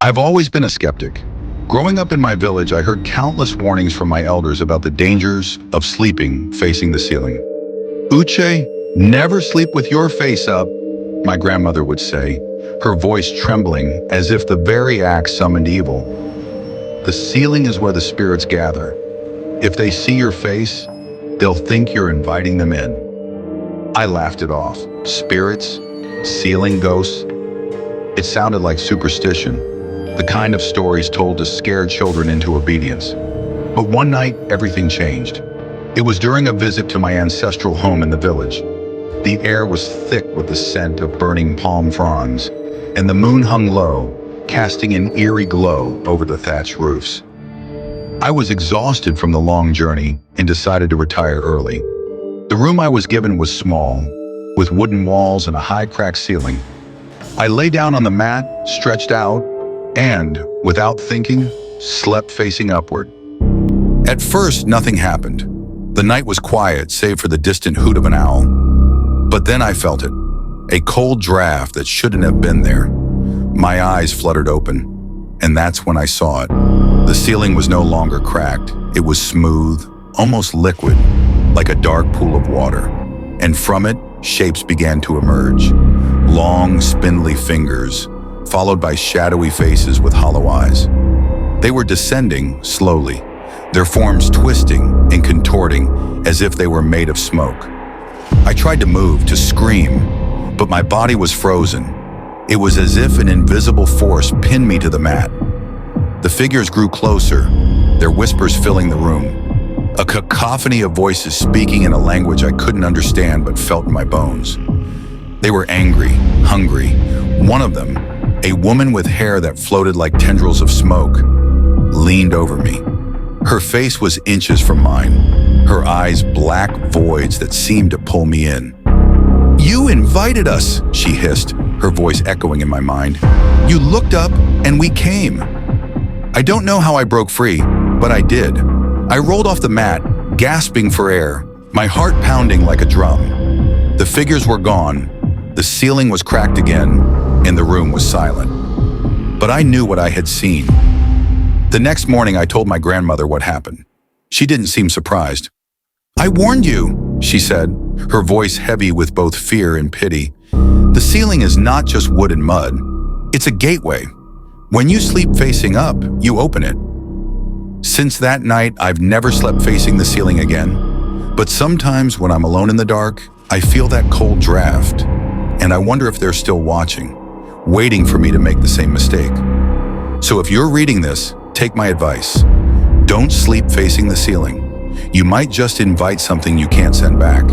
I've always been a skeptic. Growing up in my village, I heard countless warnings from my elders about the dangers of sleeping facing the ceiling. Uche, never sleep with your face up, my grandmother would say, her voice trembling as if the very act summoned evil. The ceiling is where the spirits gather. If they see your face, they'll think you're inviting them in. I laughed it off. Spirits? Ceiling ghosts? It sounded like superstition, the kind of stories told to scare children into obedience. But one night, everything changed. It was during a visit to my ancestral home in the village. The air was thick with the scent of burning palm fronds, and the moon hung low, casting an eerie glow over the thatched roofs. I was exhausted from the long journey and decided to retire early. The room I was given was small, with wooden walls and a high cracked ceiling. I lay down on the mat, stretched out, and, without thinking, slept facing upward. At first, nothing happened. The night was quiet, save for the distant hoot of an owl. But then I felt it, a cold draft that shouldn't have been there. My eyes fluttered open, and that's when I saw it. The ceiling was no longer cracked. It was smooth, almost liquid, like a dark pool of water. And from it, shapes began to emerge. Long, spindly fingers, followed by shadowy faces with hollow eyes. They were descending slowly, their forms twisting and contorting as if they were made of smoke. I tried to move, to scream, but my body was frozen. It was as if an invisible force pinned me to the mat. The figures grew closer, their whispers filling the room. A cacophony of voices speaking in a language I couldn't understand but felt in my bones. They were angry, hungry. One of them, a woman with hair that floated like tendrils of smoke, leaned over me. Her face was inches from mine, her eyes black voids that seemed to pull me in. "You invited us," she hissed, her voice echoing in my mind. "You looked up and we came." I don't know how I broke free, but I did. I rolled off the mat, gasping for air, my heart pounding like a drum. The figures were gone, the ceiling was cracked again, and the room was silent. But I knew what I had seen. The next morning, I told my grandmother what happened. She didn't seem surprised. "I warned you," she said, her voice heavy with both fear and pity. "The ceiling is not just wood and mud. It's a gateway. When you sleep facing up, you open it." Since that night, I've never slept facing the ceiling again. But sometimes when I'm alone in the dark, I feel that cold draft, and I wonder if they're still watching, waiting for me to make the same mistake. So if you're reading this, take my advice. Don't sleep facing the ceiling. You might just invite something you can't send back.